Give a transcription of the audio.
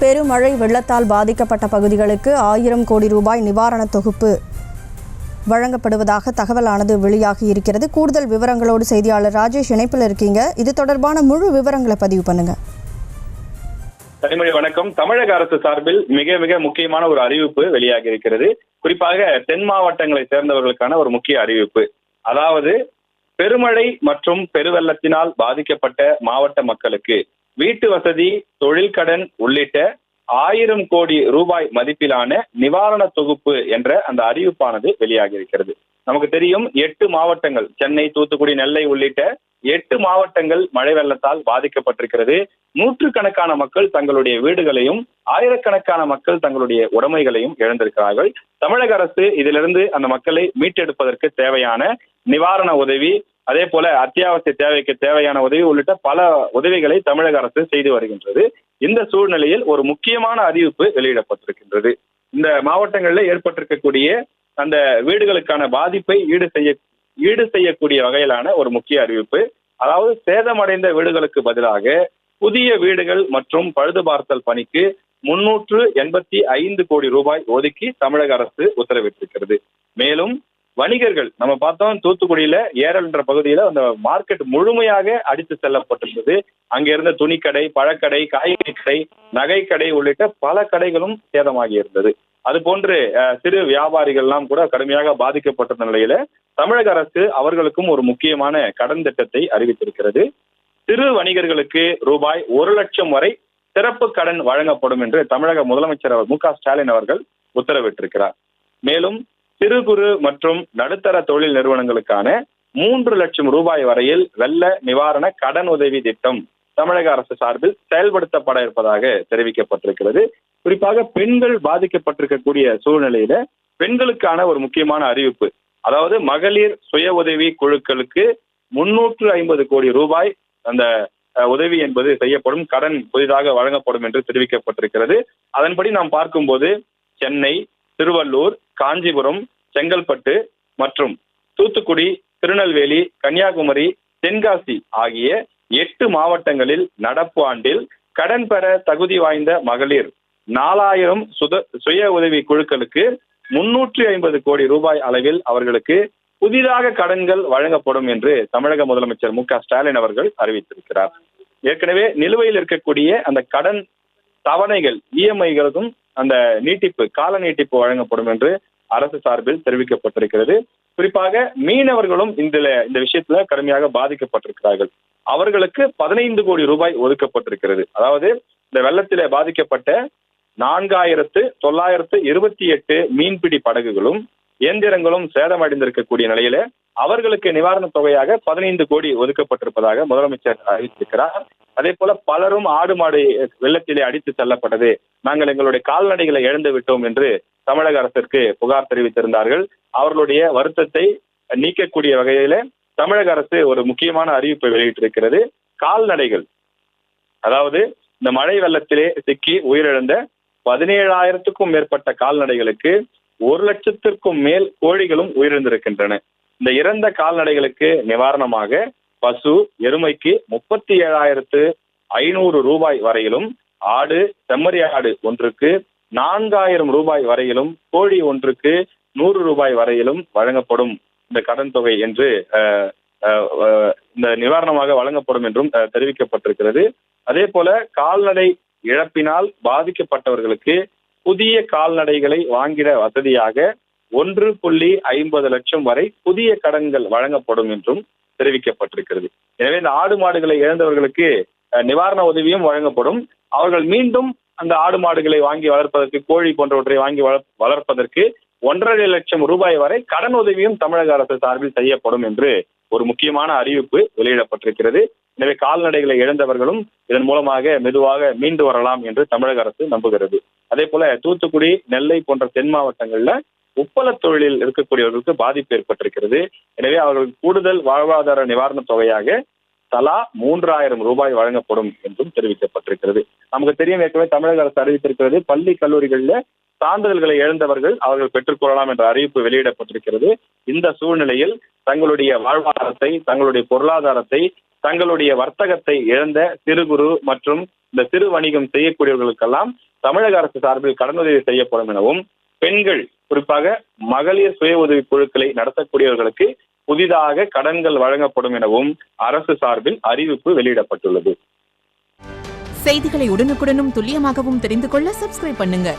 பெருமழை வெள்ளத்தால் பாதிக்கப்பட்ட பகுதிகளுக்கு 1000 கோடி ரூபாய் நிவாரணத் தொகுப்பு வழங்கப்படுவதாக தகவலானது வெளியாகி இருக்கிறது. கூடுதல் விவரங்களோடு செய்தியாளர் ராஜேஷ் இணைப்பில் இருக்கீங்க. இது தொடர்பான முழு விவரங்களை பதிவு பண்ணுங்க. கனிமொழி வணக்கம். தமிழக அரசு சார்பில் மிக மிக முக்கியமான ஒரு அறிவிப்பு வெளியாகி இருக்கிறது. குறிப்பாக தென் மாவட்டங்களை சேர்ந்தவர்களுக்கான ஒரு முக்கிய அறிவிப்பு. அதாவது பெருமழை மற்றும் பெருவெள்ளத்தினால் பாதிக்கப்பட்ட மாவட்ட மக்களுக்கு வீட்டு வசதி, தொழில் கடன் உள்ளிட்ட 1000 கோடி ரூபாய் மதிப்பிலான நிவாரண தொகுப்பு என்ற அந்த அறிவிப்பானது வெளியாகி இருக்கிறது. நமக்கு தெரியும் 8 மாவட்டங்கள், சென்னை, தூத்துக்குடி, நெல்லை உள்ளிட்ட 8 மாவட்டங்கள் மழை வெள்ளத்தால் பாதிக்கப்பட்டிருக்கிறது. நூற்றுக்கணக்கான மக்கள் தங்களுடைய வீடுகளையும், ஆயிரக்கணக்கான மக்கள் தங்களுடைய உடைமைகளையும் இழந்திருக்கிறார்கள். தமிழக அரசு இதிலிருந்து அந்த மக்களை மீட்டெடுப்பதற்கு தேவையான நிவாரண உதவி, அதே போல அத்தியாவசிய தேவைக்கு தேவையான உதவி உள்ளிட்ட பல உதவிகளை தமிழக அரசு செய்து வருகின்றது. இந்த சூழ்நிலையில் ஒரு முக்கியமான அறிவிப்பு வெளியிடப்பட்டிருக்கின்றது. இந்த மாவட்டங்களில் ஏற்பட்டிருக்கக்கூடிய அந்த வீடுகளுக்கான பாதிப்பை ஈடு செய்யக்கூடிய வகையிலான ஒரு முக்கிய அறிவிப்பு. அதாவது சேதமடைந்த வீடுகளுக்கு பதிலாக புதிய வீடுகள் மற்றும் பழுதுபார்த்தல் பணிக்கு 385 கோடி ரூபாய் ஒதுக்கி தமிழக அரசு உத்தரவிட்டிருக்கிறது. மேலும் வணிகர்கள், நம்ம பார்த்தோம் தூத்துக்குடியில ஏரல் என்ற பகுதியில அந்த மார்க்கெட் முழுமையாக அடித்து செல்லப்பட்டிருந்தது. அங்கிருந்த துணிக்கடை, பழக்கடை, காய்கறி கடை, நகை கடை உள்ளிட்ட பல கடைகளும் சேதமாகி இருந்தது. அது போன்று சிறு வியாபாரிகள்லாம் கூட கடுமையாக பாதிக்கப்பட்டிருந்த நிலையில தமிழக அரசு அவர்களுக்கும் ஒரு முக்கியமான கடன் திட்டத்தை அறிவித்திருக்கிறது. சிறு வணிகர்களுக்கு ரூபாய் 1 லட்சம் வரை சிறப்பு கடன் வழங்கப்படும் என்று தமிழக முதலமைச்சர் மு.க. ஸ்டாலின் அவர்கள் உத்தரவிட்டிருக்கிறார். மேலும் சிறு குறு மற்றும் நடுத்தர தொழில் நிறுவனங்களுக்கான 3 லட்சம் ரூபாய் வரையில் வெள்ள நிவாரண கடன் உதவி திட்டம் தமிழக அரசு சார்பில் செயல்படுத்தப்பட இருப்பதாக தெரிவிக்கப்பட்டிருக்கிறது. குறிப்பாக பெண்கள் பாதிக்கப்பட்டிருக்கக்கூடிய சூழ்நிலையில பெண்களுக்கான ஒரு முக்கியமான அறிவிப்பு. அதாவது மகளிர் சுய உதவி குழுக்களுக்கு 350 கோடி ரூபாய் அந்த உதவி என்பது செய்யப்படும், கடன் புதிதாக வழங்கப்படும் என்று தெரிவிக்கப்பட்டிருக்கிறது. அதன்படி நாம் பார்க்கும்போது சென்னை, திருவள்ளூர், காஞ்சிபுரம், செங்கல்பட்டு மற்றும் தூத்துக்குடி, திருநெல்வேலி, கன்னியாகுமரி, தென்காசி ஆகிய 8 மாவட்டங்களில் நடப்பு ஆண்டில் கடன் பெற தகுதி வாய்ந்த மகளிர் 4000 சுய உதவி குழுக்களுக்கு 350 கோடி ரூபாய் அளவில் அவர்களுக்கு புதிதாக கடன்கள் வழங்கப்படும் என்று தமிழக முதலமைச்சர் மு.க. ஸ்டாலின் அவர்கள் அறிவித்திருக்கிறார். ஏற்கனவே நிலுவையில் இருக்கக்கூடிய அந்த கடன் தவணைகள், இஎம்ஐகளுக்கும் அந்த கால நீட்டிப்பு வழங்கப்படும் என்று அரசு சார்பில் தெரிவிக்கப்பட்டிருக்கிறது. குறிப்பாக மீனவர்களும் இந்த விஷயத்துல கடுமையாக பாதிக்கப்பட்டிருக்கிறார்கள். அவர்களுக்கு 15 கோடி ரூபாய் ஒதுக்கப்பட்டிருக்கிறது. அதாவது இந்த வெள்ளத்திலே பாதிக்கப்பட்ட 4928 மீன்பிடி படகுகளும் இயந்திரங்களும் சேதமடைந்திருக்கக்கூடிய நிலையில அவர்களுக்கு நிவாரண தொகையாக 15 கோடி ஒதுக்கப்பட்டிருப்பதாக முதலமைச்சர் அறிவித்திருக்கிறார். அதே போல பலரும் ஆடு மாடு வெள்ளத்திலே அடித்து செல்லப்பட்டது, நாங்கள் எங்களுடைய கால்நடைகளை இழந்து விட்டோம் என்று தமிழக அரசிற்கு புகார் தெரிவித்திருந்தார்கள். அவர்களுடைய வருத்தத்தை நீக்கக்கூடிய வகையில தமிழக அரசு ஒரு முக்கியமான அறிவிப்பை வெளியிட்டிருக்கிறது. கால்நடைகள், அதாவது இந்த மழை வெள்ளத்திலே சிக்கி உயிரிழந்த 17,000க்கும் மேற்பட்ட கால்நடைகளுக்கு 1 லட்சத்திற்கும் மேல் கோழிகளும் உயிரிழந்திருக்கின்றன. இந்த இறந்த கால்நடைகளுக்கு நிவாரணமாக பசு, எருமைக்கு 37,500 ரூபாய் வரையிலும், ஆடு, செம்மறி ஆடு ஒன்றுக்கு 4,000 ரூபாய் வரையிலும், கோழி ஒன்றுக்கு 100 ரூபாய் வரையிலும் வழங்கப்படும் இந்த கடன் தொகை என்று இந்த நிவாரணமாக வழங்கப்படும் என்றும் தெரிவிக்கப்பட்டிருக்கிறது. அதே போல கால்நடை இழப்பினால் பாதிக்கப்பட்டவர்களுக்கு புதிய கால்நடைகளை வாங்கிட வசதியாக 1.50 லட்சம் வரை புதிய கடன்கள் வழங்கப்படும் என்றும் தெரிவிக்கப்பட்டிருக்கிறது. எனவே இந்த ஆடு மாடுகளை இழந்தவர்களுக்கு நிவாரண உதவியும் வழங்கப்படும். அவர்கள் மீண்டும் அந்த ஆடு மாடுகளை வாங்கி வளர்ப்பதற்கு, கோழி போன்றவற்றை வாங்கி வளர்ப்பதற்கு 1.5 லட்சம் ரூபாய் வரை கடன் உதவியும் தமிழக அரசு சார்பில் செய்யப்படும் என்று ஒரு முக்கியமான அறிவிப்பு வெளியிடப்பட்டிருக்கிறது. எனவே கால்நடைகளை இழந்தவர்களும் இதன் மூலமாக மெதுவாக மீண்டு வரலாம் என்று தமிழக அரசு நம்புகிறது. அதே போல தூத்துக்குடி, நெல்லை போன்ற தென் மாவட்டங்கள்ல உப்பள தொழிலில் இருக்கக்கூடியவர்களுக்கு பாதிப்பு ஏற்பட்டிருக்கிறது. எனவே அவர்களுக்கு கூடுதல் வாழ்வாதார நிவாரண தொகையாக தலா 3,000 ரூபாய் வழங்கப்படும் என்றும் தெரிவிக்கப்பட்டிருக்கிறது. நமக்கு தெரியும், ஏற்கனவே தமிழக அரசு அறிவித்திருக்கிறது, பள்ளி கல்லூரிகளில் சான்றிதழ்களை இழந்தவர்கள் அவர்கள் பெற்றுக்கொள்ளலாம் என்ற அறிவிப்பு வெளியிடப்பட்டிருக்கிறது. இந்த சூழ்நிலையில் தங்களுடைய வாழ்வாதாரத்தை, தங்களுடைய பொருளாதாரத்தை, தங்களுடைய வர்த்தகத்தை இழந்த சிறு குறு மற்றும் இந்த சிறு வணிகம் செய்யக்கூடியவர்களுக்கெல்லாம் தமிழக அரசு சார்பில் கடனுதவி செய்யப்படும் எனவும், பெண்கள் குறிப்பாக மகளிர் சுய உதவி குழுக்களை நடத்தக்கூடியவர்களுக்கு புதிதாக கடன்கள் வழங்கப்படும் எனவும் அரசு சார்பில் அறிவிப்பு வெளியிடப்பட்டுள்ளது. செய்திகளை உடனுக்குடனும் துல்லியமாகவும் தெரிந்து கொள்ள சப்ஸ்கிரைப் பண்ணுங்க.